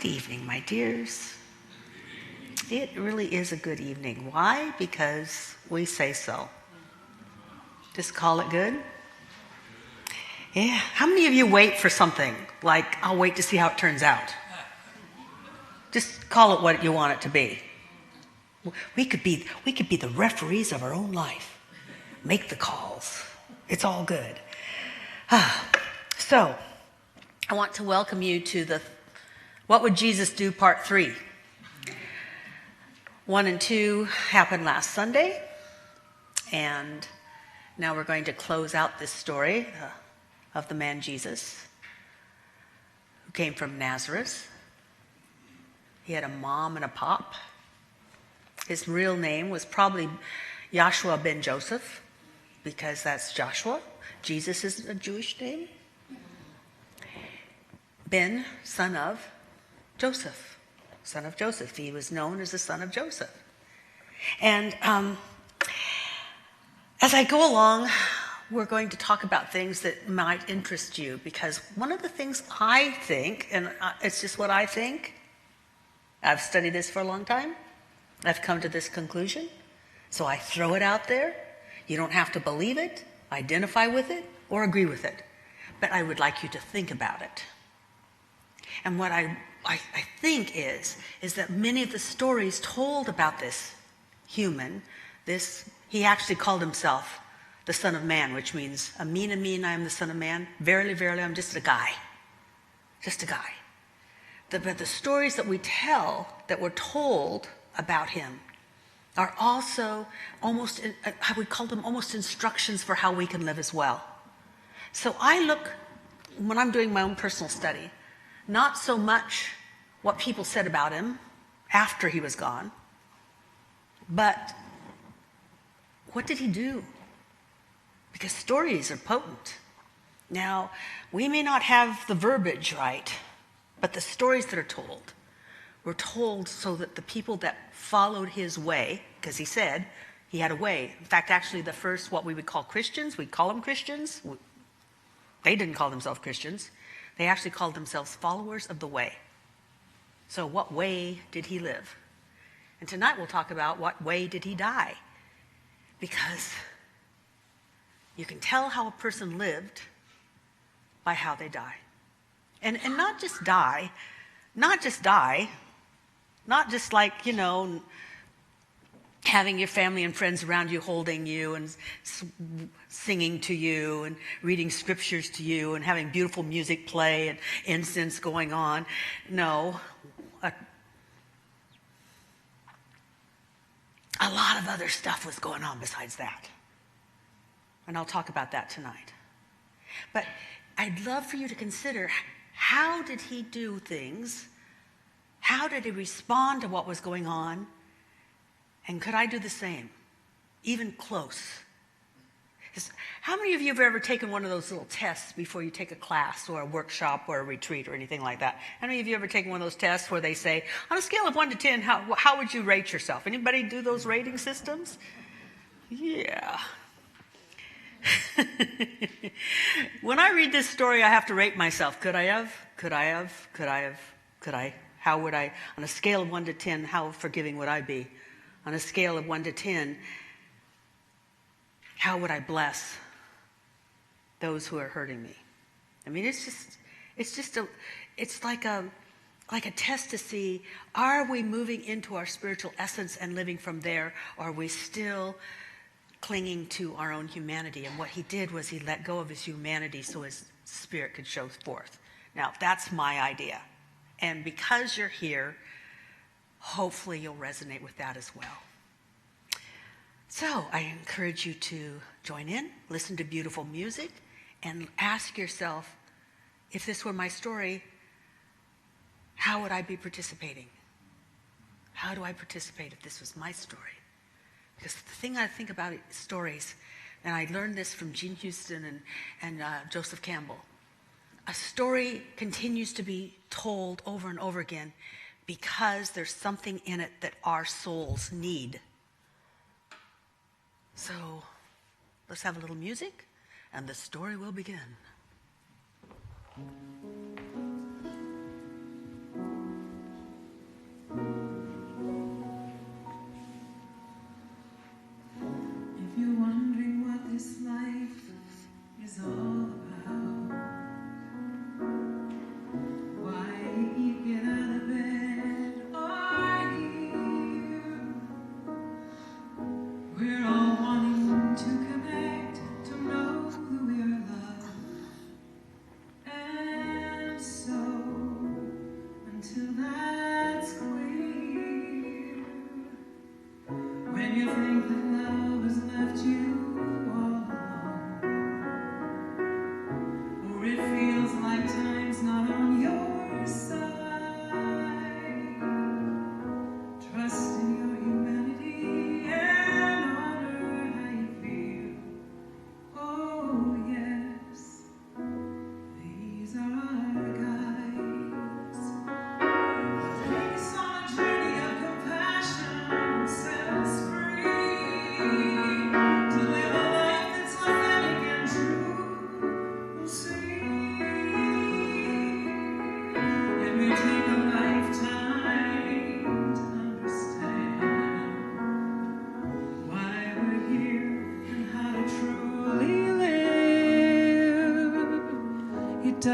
Good evening, my dears. It really is a good evening. Why? Because we say so. Just call it good. Yeah. How many of you wait for something? Like, I'll wait to see how it turns out. Just call it what you want it to be. We could be the referees of our own life. Make the calls. It's all good. So, I want to welcome you to the What Would Jesus Do? Part 3. 1 and 2 happened last Sunday, and now we're going to close out this story of the man Jesus, who came from Nazareth. He had a mom and a pop. His real name was probably Joshua ben Joseph, because that's Joshua. Jesus is a Jewish name. Ben, son of Joseph. Son of Joseph. He was known as the son of Joseph. And as I go along, we're going to talk about things that might interest you, because one of the things I think, and it's just what I think, I've studied this for a long time, I've come to this conclusion, so I throw it out there. You don't have to believe it, identify with it, or agree with it, but I would like you to think about it. And what I think is that many of the stories told about this human, he actually called himself the Son of Man, which means, Amin, Amin, I am the Son of Man. Verily, verily, I'm just a guy. Just a guy. But the stories that we tell, that were told about him, are also almost, I would call them almost instructions for how we can live as well. So I look, when I'm doing my own personal study, not so much what people said about him after he was gone, but what did he do? Because stories are potent. Now, we may not have the verbiage right, but the stories that are told were told so that the people that followed his way, because he said he had a way. In fact, actually, the first, what we would call Christians, we'd call them Christians. They didn't call themselves Christians. They actually called themselves followers of the way. So what way did he live? And tonight we'll talk about what way did he die? Because you can tell how a person lived by how they die. And not just die, not just like, having your family and friends around you holding you and singing to you and reading scriptures to you and having beautiful music play and incense going on. No. A lot of other stuff was going on besides that. And I'll talk about that tonight. But I'd love for you to consider, how did he do things? How did he respond to what was going on? And could I do the same? Even close. How many of you have ever taken one of those little tests before you take a class or a workshop or a retreat or anything like that? How many of you ever taken one of those tests where they say, on a scale of 1 to 10, how would you rate yourself? Anybody do those rating systems? Yeah. When I read this story, I have to rate myself. Could I have? How would I? On a scale of 1 to 10, how forgiving would I be? On a scale of 1 to 10, how would I bless those who are hurting me? I mean, it's like a test to see, are we moving into our spiritual essence and living from there, or are we still clinging to our own humanity? And what he did was he let go of his humanity so his spirit could show forth. Now, that's my idea. And because you're here, hopefully you'll resonate with that as well. So I encourage you to join in, listen to beautiful music, and ask yourself, if this were my story, how would I be participating? How do I participate if this was my story? Because the thing I think about stories, and I learned this from Gene Houston and Joseph Campbell, a story continues to be told over and over again because there's something in it that our souls need. So let's have a little music, and the story will begin.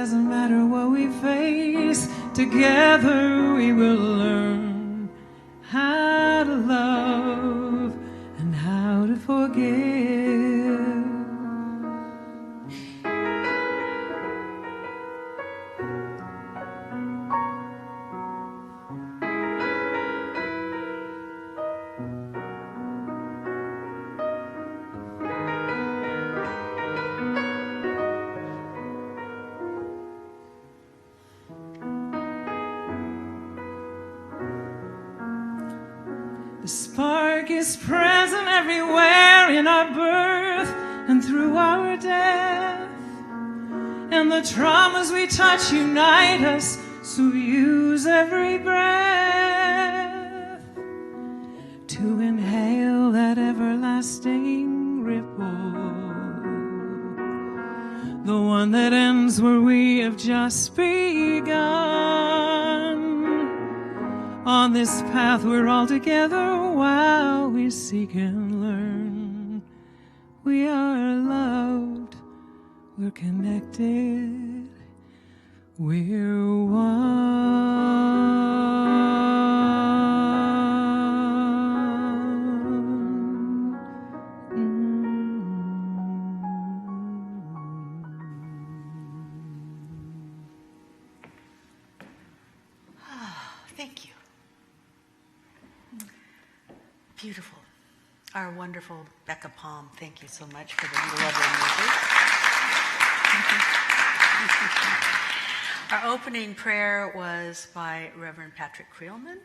doesn't matter what we face, together we will learn how to love and how to forgive. The spark is present everywhere in our birth and through our death. And the traumas we touch unite us, so use every breath to inhale that everlasting ripple, the one that ends where we have just begun. On this path we're all together while we seek and learn. We are loved, we're connected, we're one. Thank you. Beautiful. Our wonderful Becca Palm. Thank you so much for the lovely music. Our opening prayer was by Reverend Patrick Creelman,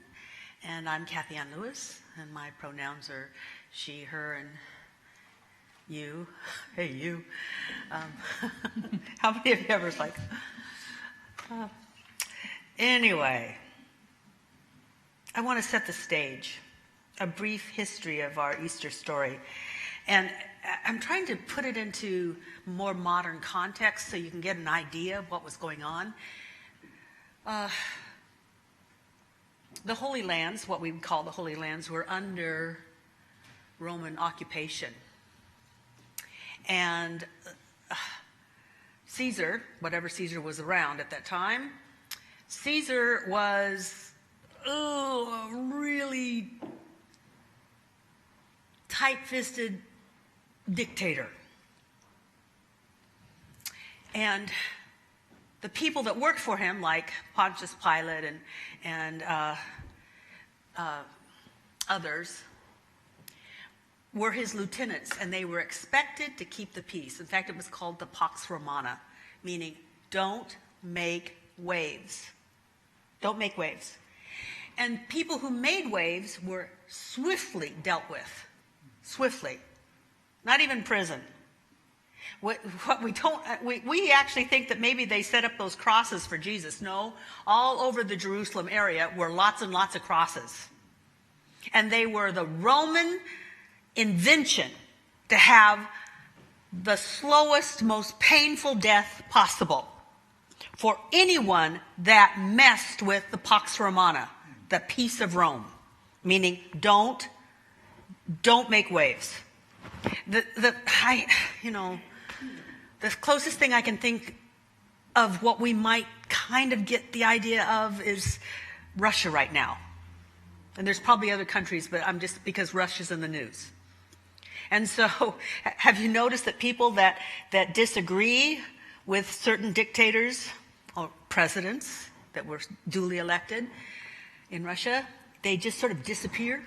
and I'm Kathianne Lewis, and my pronouns are she, her, and you. Hey, you. How many of you ever like? Anyway, I want to set the stage. A brief history of our Easter story. And I'm trying to put it into more modern context so you can get an idea of what was going on. The Holy Lands, what we would call the Holy Lands, were under Roman occupation. And Caesar, whatever Caesar was around at that time, Caesar was a really tight-fisted dictator. And the people that worked for him, like Pontius Pilate and others, were his lieutenants, and they were expected to keep the peace. In fact, it was called the Pax Romana, meaning don't make waves. Don't make waves. And people who made waves were swiftly dealt with. Swiftly. Not even prison. We actually think that maybe they set up those crosses for Jesus. No, all over the Jerusalem area were lots and lots of crosses. And they were the Roman invention to have the slowest, most painful death possible for anyone that messed with the Pax Romana, the peace of Rome, meaning don't make waves. The closest thing I can think of what we might kind of get the idea of is Russia right now. And there's probably other countries, but I'm just because Russia's in the news. And so have you noticed that people that disagree with certain dictators or presidents that were duly elected in Russia, they just sort of disappear?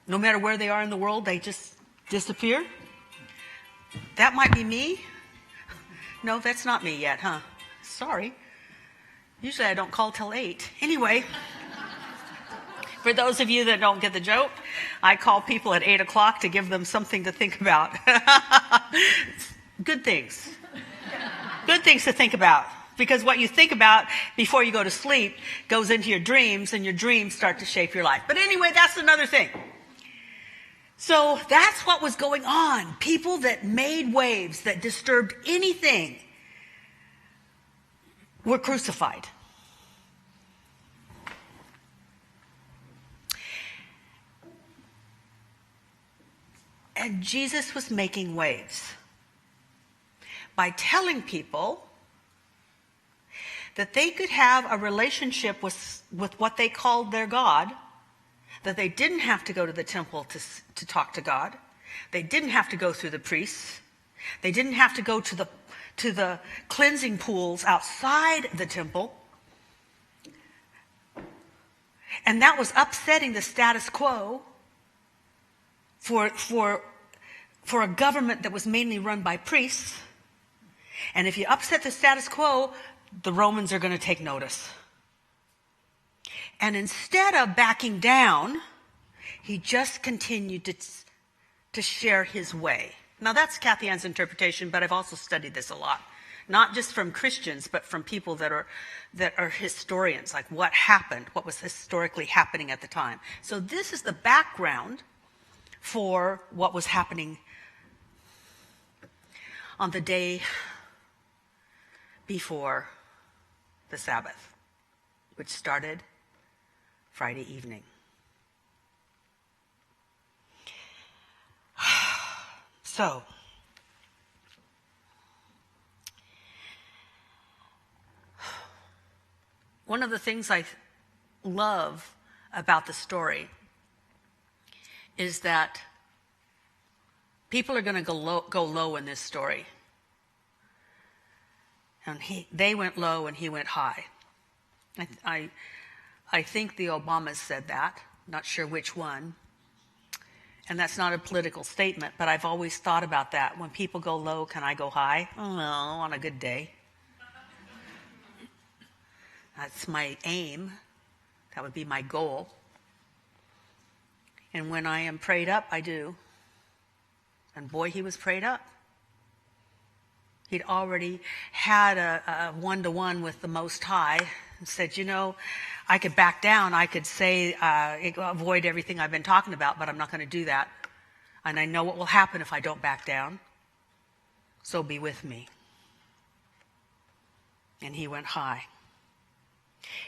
No matter where they are in the world, they just disappear? That might be me. No, that's not me yet, huh? Sorry. Usually I don't call till 8. Anyway, for those of you that don't get the joke, I call people at 8 o'clock to give them something to think about. Good things. Good things to think about. Because what you think about before you go to sleep goes into your dreams, and your dreams start to shape your life. But anyway, that's another thing. So that's what was going on. People that made waves, that disturbed anything, were crucified. And Jesus was making waves by telling people that they could have a relationship with what they called their God, that they didn't have to go to the temple to talk to God. They didn't have to go through the priests. They didn't have to go to the cleansing pools outside the temple. And that was upsetting the status quo for a government that was mainly run by priests. And if you upset the status quo, the Romans are going to take notice. And instead of backing down, he just continued to share his way. Now that's Kathianne's interpretation, but I've also studied this a lot. Not just from Christians, but from people that are historians, like what happened, what was historically happening at the time. So this is the background for what was happening on the day before the Sabbath, which started Friday evening. So, one of the things I love about the story is that people are going to go low in this story. And they went low and he went high. I think the Obamas said that, not sure which one. And that's not a political statement, but I've always thought about that. When people go low, can I go high? Oh, no, on a good day. That's my aim. That would be my goal. And when I am prayed up, I do. And boy, he was prayed up. He'd already had a one-to-one with the Most High and said, you know, I could back down. I could say, avoid everything I've been talking about, but I'm not going to do that. And I know what will happen if I don't back down. So be with me. And he went high.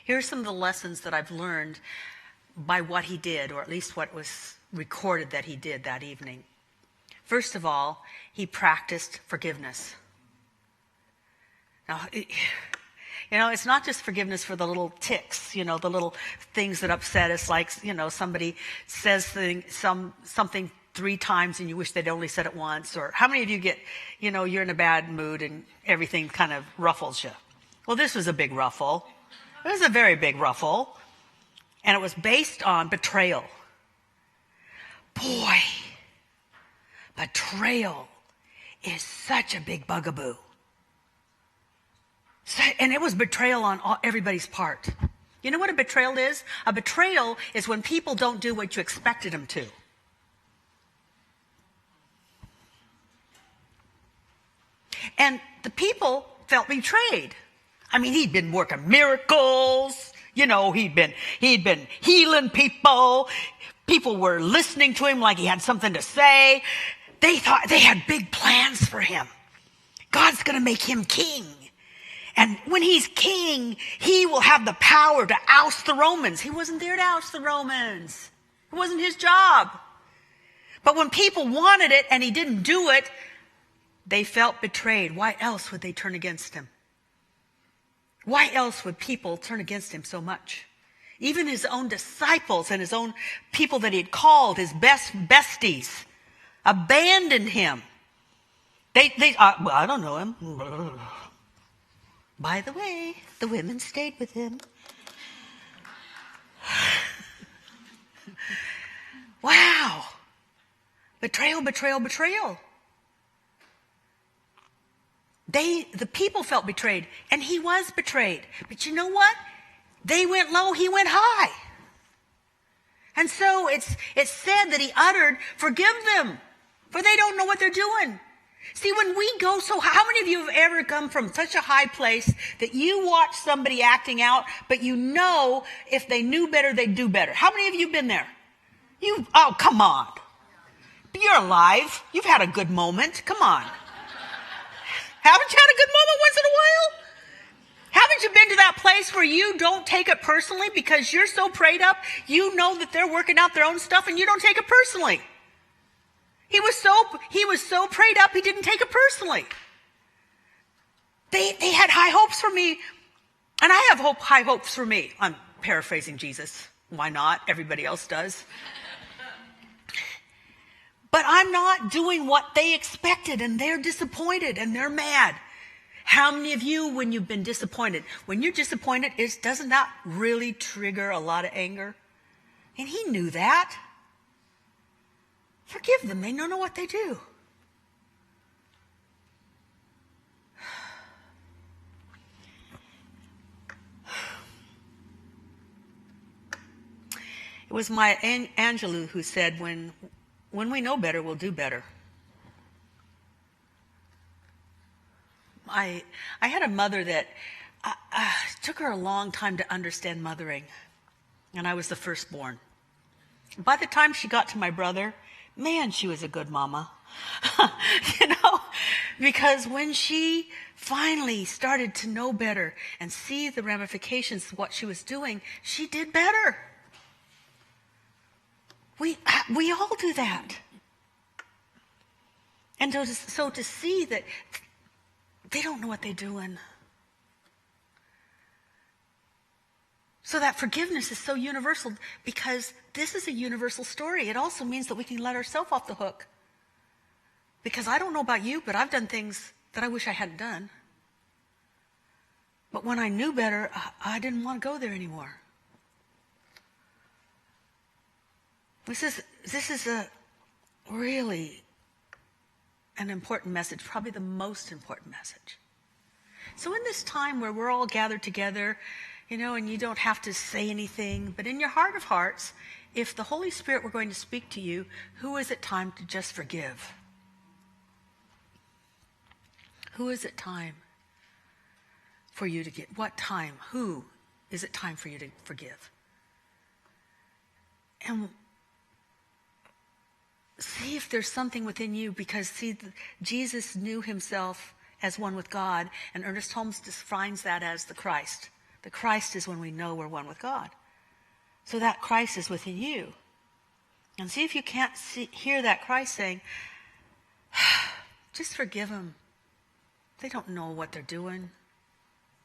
Here are some of the lessons that I've learned by what he did, or at least what was recorded that he did that evening. First of all, he practiced forgiveness. Now, it's not just forgiveness for the little ticks, the little things that upset us, like, somebody says something 3 times and you wish they'd only said it once. Or how many of you get, you're in a bad mood and everything kind of ruffles you? Well, this was a big ruffle. It was a very big ruffle. And it was based on betrayal. Boy, betrayal is such a big bugaboo. And it was betrayal on everybody's part. You know what a betrayal is? A betrayal is when people don't do what you expected them to. And the people felt betrayed. I mean, he'd been working miracles. He'd been healing people. People were listening to him like he had something to say. They thought they had big plans for him. God's going to make him king. And when he's king, he will have the power to oust the Romans. He wasn't there to oust the Romans. It wasn't his job. But when people wanted it and he didn't do it, they felt betrayed. Why else would they turn against him? Why else would people turn against him so much? Even his own disciples and his own people that he had called, his besties, abandoned him. Well, I don't know him. By the way, the women stayed with him. Wow. Betrayal, betrayal, betrayal. The people felt betrayed, and he was betrayed. But you know what? They went low, he went high. And so it's said that he uttered, forgive them, for they don't know what they're doing. See, when we go how many of you have ever come from such a high place that you watch somebody acting out, but if they knew better, they'd do better? How many of you have been there? Oh, come on. You're alive. You've had a good moment. Come on. Haven't you had a good moment once in a while? Haven't you been to that place where you don't take it personally because you're so prayed up, you know that they're working out their own stuff and you don't take it personally? He was so prayed up, he didn't take it personally. They had high hopes for me. And I have high hopes for me. I'm paraphrasing Jesus. Why not? Everybody else does. But I'm not doing what they expected, and they're disappointed, and they're mad. How many of you, when you've been disappointed, when you're disappointed, doesn't that really trigger a lot of anger? And he knew that. Forgive them. They don't know what they do. It was Maya Angelou who said, when we know better, we'll do better. I had a mother that took her a long time to understand mothering, and I was the firstborn. By the time she got to my brother, man, she was a good mama. Because when she finally started to know better and see the ramifications of what she was doing, she did better. We all do that. And so to see that they don't know what they're doing. So that forgiveness is so universal, because this is a universal story. It also means that we can let ourselves off the hook. Because I don't know about you, but I've done things that I wish I hadn't done. But when I knew better, I didn't want to go there anymore. This is a really an important message, probably the most important message. So in this time where we're all gathered together, and you don't have to say anything, but in your heart of hearts, if the Holy Spirit were going to speak to you, who is it time to just forgive? Who is it time for you to get? What time? Who is it time for you to forgive? And see if there's something within you, because Jesus knew himself as one with God, and Ernest Holmes defines that as the Christ. The Christ is when we know we're one with God. So that Christ is within you. And see if you can't hear that Christ saying, just forgive them. They don't know what they're doing.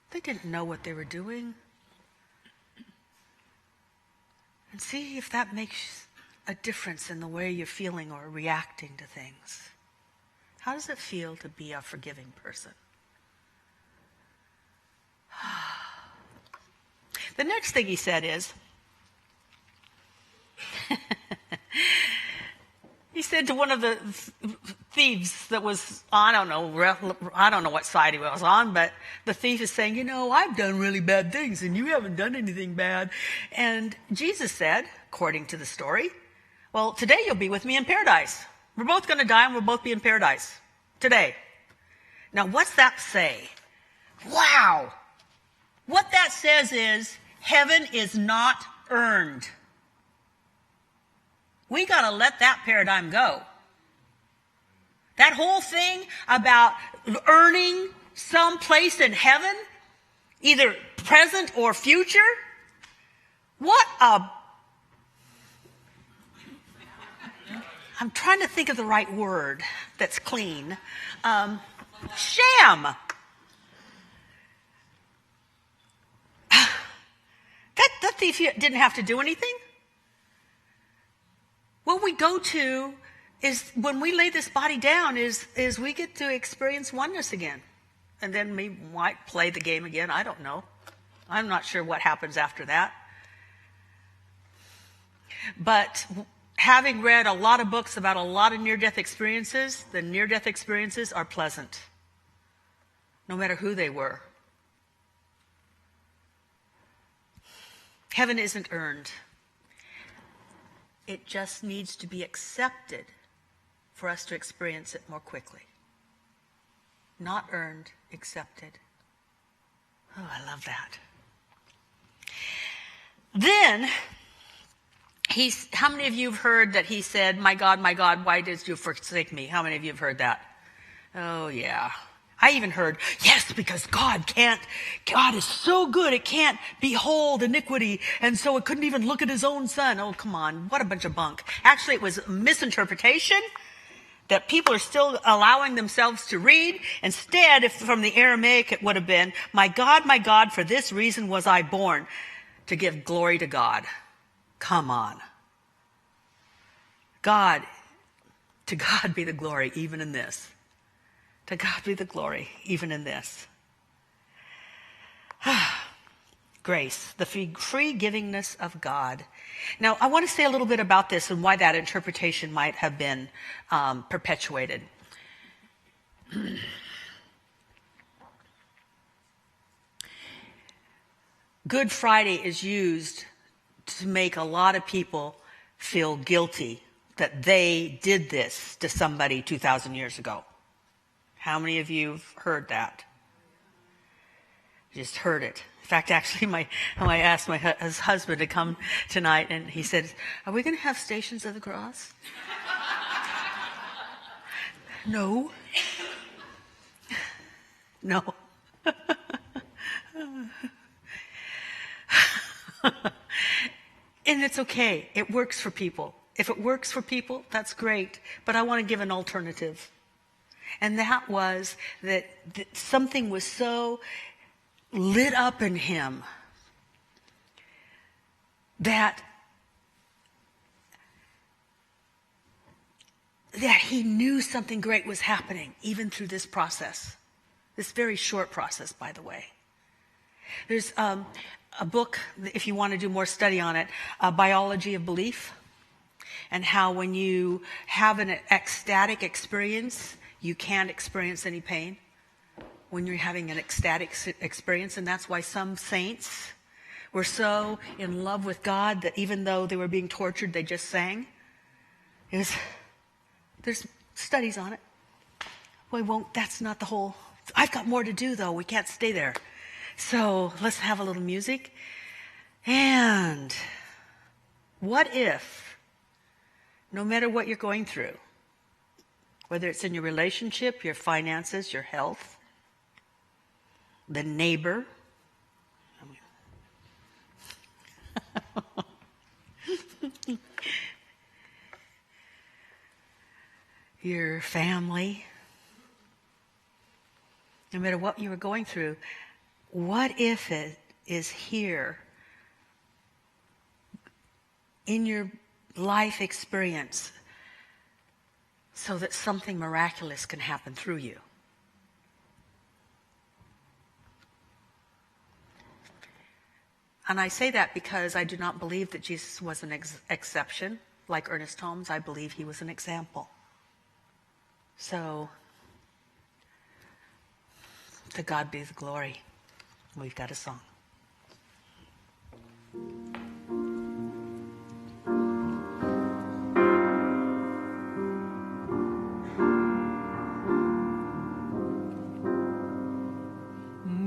They didn't know what they were doing. And see if that makes a difference in the way you're feeling or reacting to things. How does it feel to be a forgiving person? The next thing he said is, he said to one of the thieves that was, I don't know what side he was on, but the thief is saying, I've done really bad things and you haven't done anything bad. And Jesus said, according to the story, well, today you'll be with me in paradise. We're both going to die and we'll both be in paradise today. Now, what's that say? Wow. What that says is heaven is not earned. We got to let that paradigm go. That whole thing about earning some place in heaven, either present or future, I'm trying to think of the right word that's clean. Sham. That thief didn't have to do anything. What we go to is, when we lay this body down, is we get to experience oneness again. And then we might play the game again. I don't know. I'm not sure what happens after that. But having read a lot of books about a lot of near-death experiences, the near-death experiences are pleasant, no matter who they were. Heaven isn't earned. It just needs to be accepted for us to experience it more quickly. Not earned, accepted. Oh, I love that. Then, how many of you have heard that he said, my God, why did you forsake me? How many of you have heard that? Oh, yeah. I even heard, yes, because God is so good, it can't behold iniquity, and so it couldn't even look at his own son. Oh, come on, what a bunch of bunk. Actually, it was a misinterpretation. that people are still allowing themselves to read. Instead, if from the Aramaic it would have been, my God, for this reason was I born, to give glory to God. Come on. To God be the glory even in this. To God be the glory even in this. Grace, the free givingness of God. Now, I want to say a little bit about this and why that interpretation might have been perpetuated. Good Friday is used to make a lot of people feel guilty that they did this to somebody 2,000 years ago. How many of you have heard that? Just heard it. In fact, actually, I asked his husband to come tonight, and he said, are we going to have Stations of the Cross? No. No. And it's okay. It works for people. If it works for people, that's great. But I want to give an alternative. And that was that something was so lit up in him that he knew something great was happening, even through this process. This very short process, by the way. There's a book, if you want to do more study on it, Biology of Belief, and how when you have an ecstatic experience, you can't experience any pain when you're having an ecstatic experience. And that's why some saints were so in love with God that even though they were being tortured, they just sang. There's studies on it. That's not the whole. I've got more to do, though. We can't stay there. So let's have a little music. And what if, no matter what you're going through, whether it's in your relationship, your finances, your health, the neighbor, your family, no matter what you were going through, what if it is here in your life experience so that something miraculous can happen through you? And I say that because I do not believe that Jesus was an exception. Like Ernest Holmes, I believe he was an example. So, to God be the glory. We've got a song.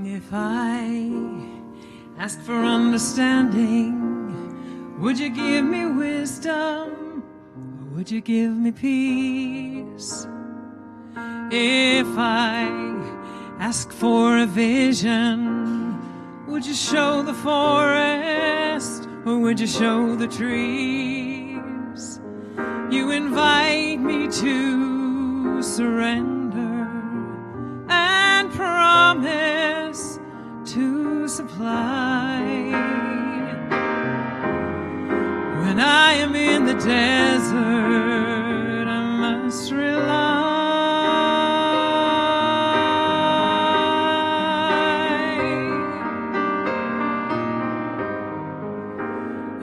If I ask for understanding, would you give me wisdom, or would you give me peace? If I ask for a vision, would you show the forest, or would you show the trees? You invite me to surrender and promise to supply. When I am in the desert, I must rely.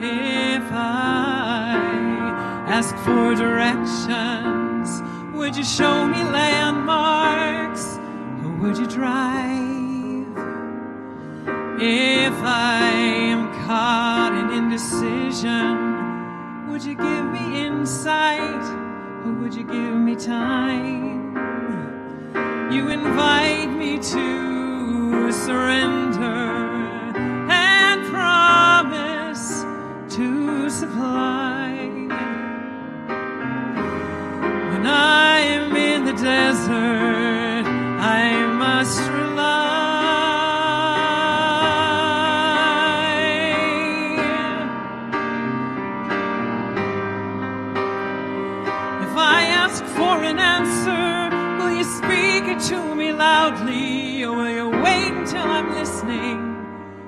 If I ask for directions, would you show me landmarks, or would you drive? If I am caught in indecision, would you give me insight, or would you give me time? You invite me to surrender and promise to supply. When I am in the desert, I must rely. If I ask for an answer, to me loudly, or will you wait until I'm listening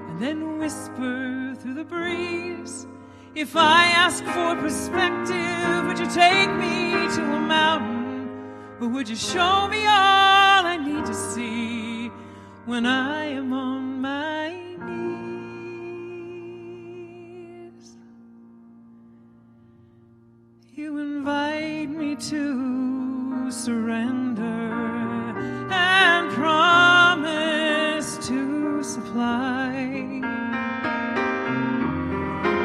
and then whisper through the breeze? If I ask for perspective, would you take me to a mountain, or would you show me all I need to see when I am on my knees? You invite me to surrender and promise to supply.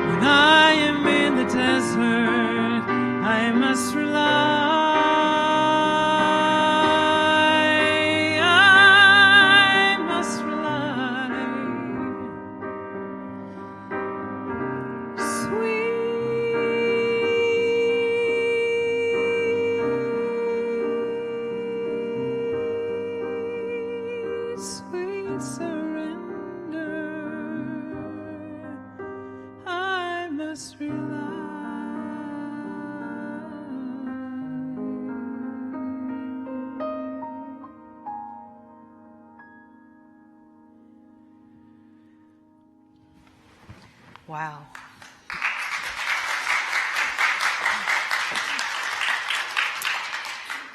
When I am in the desert, I must rely. I must rely. Sweet surrender, I must rely. Wow.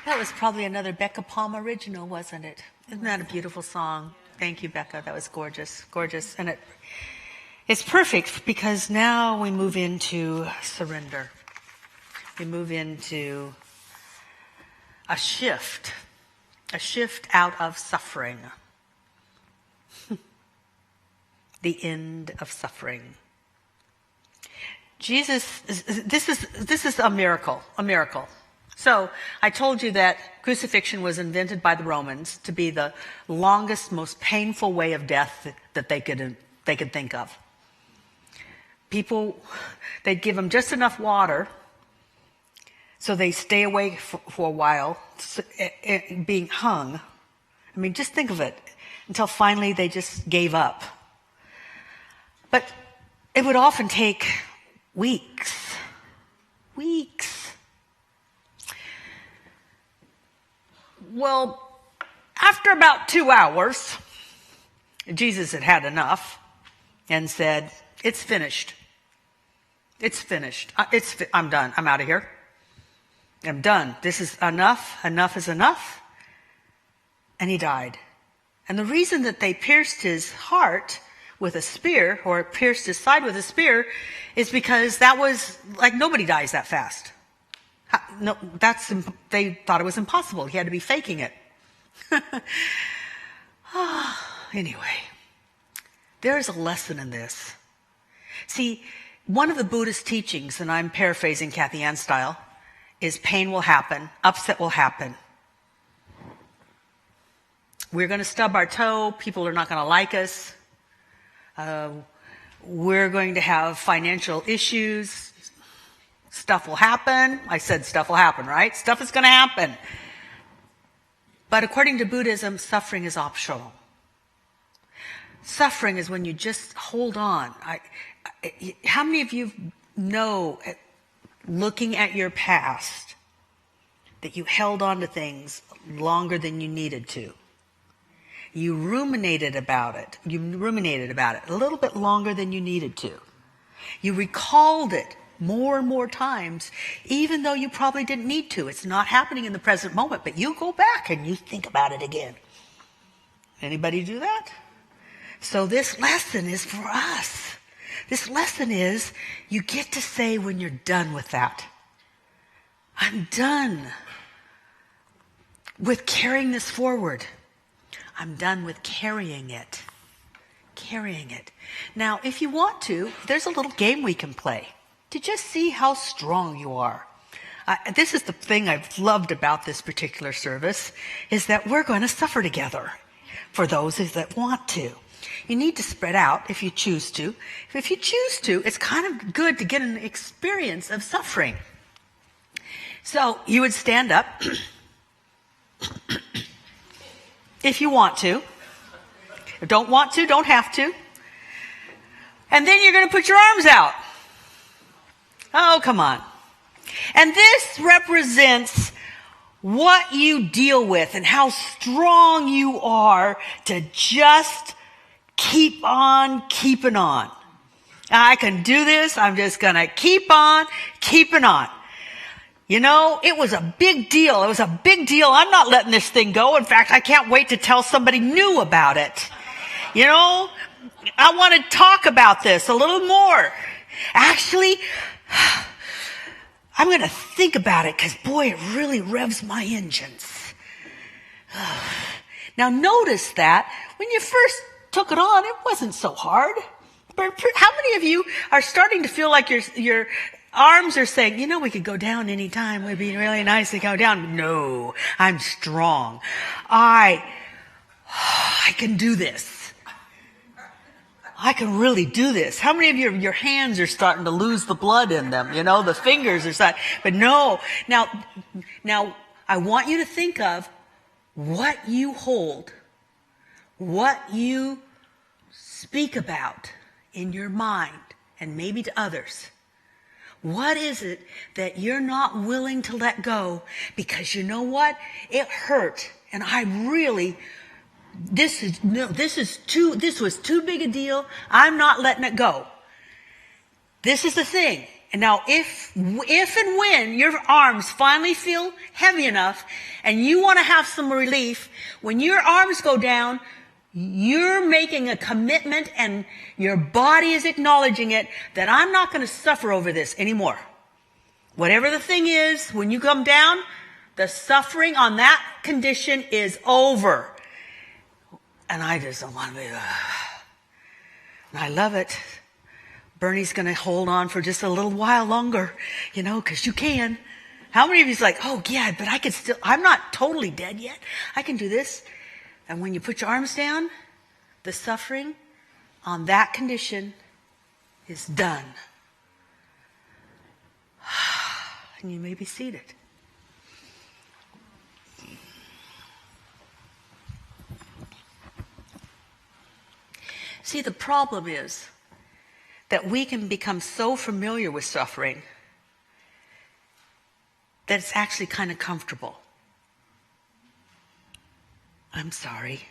That was probably another Becca Palm original, wasn't it? Isn't that a beautiful song? Thank you, Becca. That was gorgeous, gorgeous. And it's perfect because now we move into surrender. We move into a shift out of suffering. The end of suffering. Jesus, this is a miracle. So I told you that crucifixion was invented by the Romans to be the longest, most painful way of death that they could think of. People, they'd give them just enough water so they stay awake for a while, being hung. I mean, just think of it, until finally they just gave up. But it would often take weeks. Well, after about 2 hours, Jesus had had enough and said, "It's finished. It's finished. I'm done. I'm out of here. I'm done. This is enough. Enough is enough." And he died. And the reason that they pierced his heart with a spear, or pierced his side with a spear, is because that was like, nobody dies that fast. No, they thought it was impossible. He had to be faking it. Anyway, there is a lesson in this. See, one of the Buddhist teachings, and I'm paraphrasing Kathianne style, is pain will happen, upset will happen. We're going to stub our toe. People are not going to like us. We're going to have financial issues. Stuff will happen. I said stuff will happen, right? Stuff is going to happen. But according to Buddhism, suffering is optional. Suffering is when you just hold on. How many of you know, looking at your past, that you held on to things longer than you needed to? You ruminated about it a little bit longer than you needed to. You recalled it more and more times, even though you probably didn't need to. It's not happening in the present moment, but you go back and you think about it again. Anybody do that? So this lesson is for us. This lesson is, you get to say when you're done with that, I'm done with carrying this forward. I'm done with carrying it. Now, if you want to, there's a little game we can play to just see how strong you are. This is the thing I've loved about this particular service, is that we're going to suffer together for those that want to. You need to spread out if you choose to. If you choose to, it's kind of good to get an experience of suffering. So you would stand up if you want to. If you don't want to, don't have to. And then you're going to put your arms out. Oh, come on. And this represents what you deal with and how strong you are to just keep on keeping on. I can do this. I'm just going to keep on keeping on. You know, it was a big deal. It was a big deal. I'm not letting this thing go. In fact, I can't wait to tell somebody new about it. You know, I want to talk about this a little more. Actually, I'm going to think about it because, boy, it really revs my engines. Now, notice that when you first took it on, it wasn't so hard. But how many of you are starting to feel like your arms are saying, you know, we could go down any time. It would be really nice to go down. No, I'm strong. I can do this. I can really do this. How many of your hands are starting to lose the blood in them? You know, the fingers are starting. But no. Now, I want you to think of what you hold, what you speak about in your mind, and maybe to others. What is it that you're not willing to let go? Because you know what? It hurt. And I really, this was too big a deal. I'm not letting it go. This is the thing. And now if and when your arms finally feel heavy enough and you want to have some relief, when your arms go down, you're making a commitment and your body is acknowledging it that I'm not going to suffer over this anymore. Whatever the thing is, when you come down, the suffering on that condition is over. And I just don't want to be, and I love it. Bernie's going to hold on for just a little while longer, you know, because you can. How many of you's like, oh yeah, but I can still, I'm not totally dead yet. I can do this. And when you put your arms down, the suffering on that condition is done. And you may be seated. See, the problem is that we can become so familiar with suffering that it's actually kind of comfortable. I'm sorry.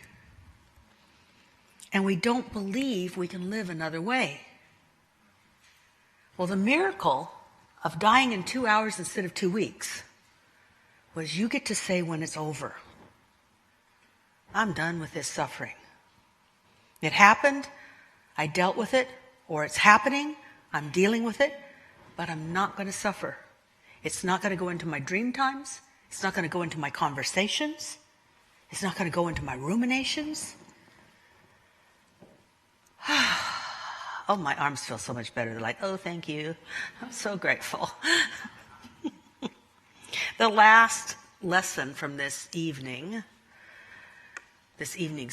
And we don't believe we can live another way. Well, the miracle of dying in 2 hours instead of 2 weeks was you get to say when it's over, I'm done with this suffering. It happened, I dealt with it, or it's happening, I'm dealing with it, but I'm not going to suffer. It's not going to go into my dream times. It's not going to go into my conversations. It's not going to go into my ruminations. Oh, my arms feel so much better. They're like, oh, thank you. I'm so grateful. The last lesson from this evening's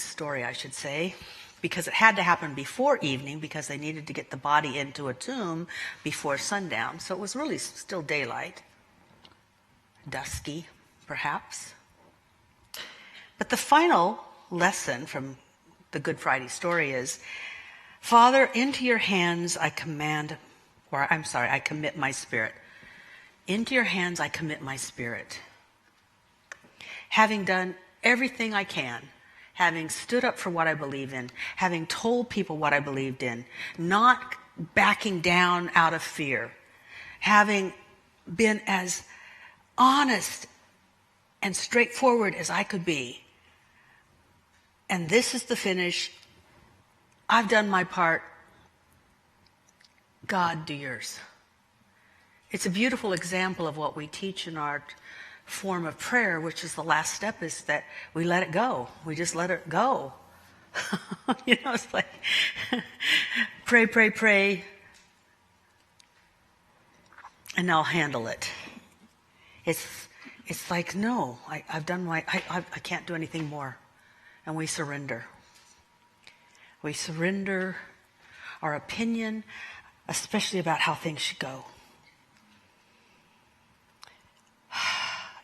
story, I should say, because it had to happen before evening because they needed to get the body into a tomb before sundown. So it was really still daylight, dusky, perhaps. But the final lesson from the Good Friday story is, Father, into your hands I commit my spirit. Into your hands I commit my spirit. Having done everything I can, having stood up for what I believe in, having told people what I believed in, not backing down out of fear, having been as honest and straightforward as I could be. And this is the finish. I've done my part. God, do yours. It's a beautiful example of what we teach in our form of prayer, which is the last step, is that we let it go. We just let it go. You know, it's like pray, pray, pray, and I'll handle it. It's like, no, I've done I can't do anything more. And we surrender. We surrender our opinion, especially about how things should go.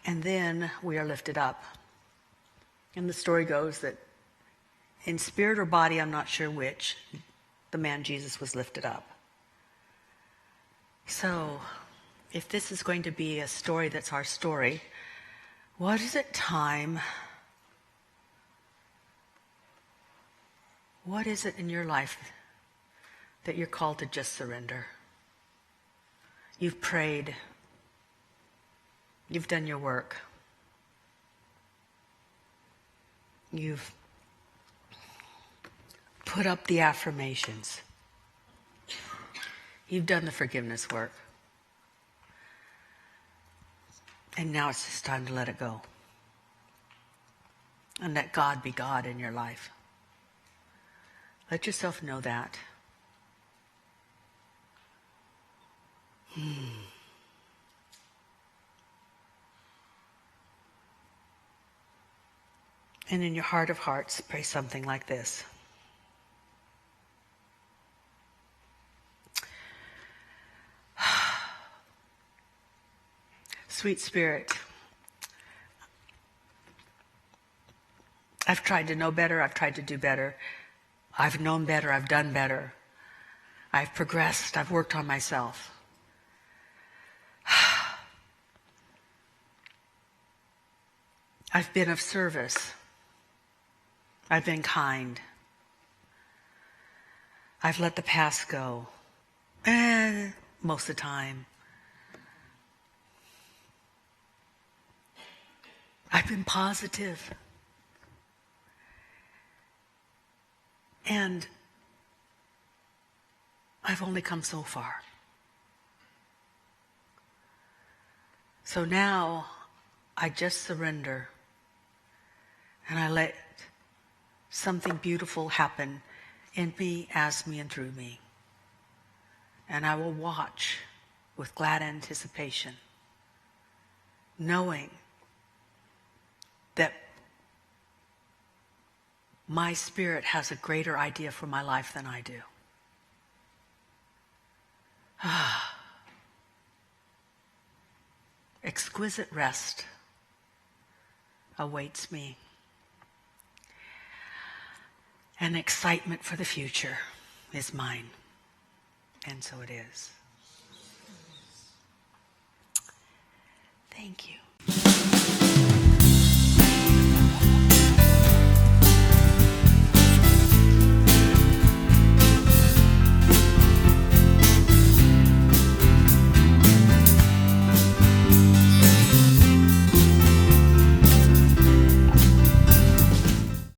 And then we are lifted up. And the story goes that in spirit or body, I'm not sure which, the man Jesus was lifted up. So if this is going to be a story that's our story, What is it time? What is it in your life that you're called to just surrender? You've prayed. You've done your work. You've put up the affirmations. You've done the forgiveness work. And now it's just time to let it go. And let God be God in your life. Let yourself know that. And in your heart of hearts, pray something like this. Sweet Spirit, I've tried to know better, I've tried to do better. I've known better, I've done better. I've progressed, I've worked on myself. I've been of service. I've been kind. I've let the past go. Most of the time. I've been positive. And I've only come so far. So now I just surrender and I let something beautiful happen in me, as me, and through me. And I will watch with glad anticipation, knowing that my spirit has a greater idea for my life than I do. Exquisite rest awaits me. And excitement for the future is mine. And so it is. Thank you.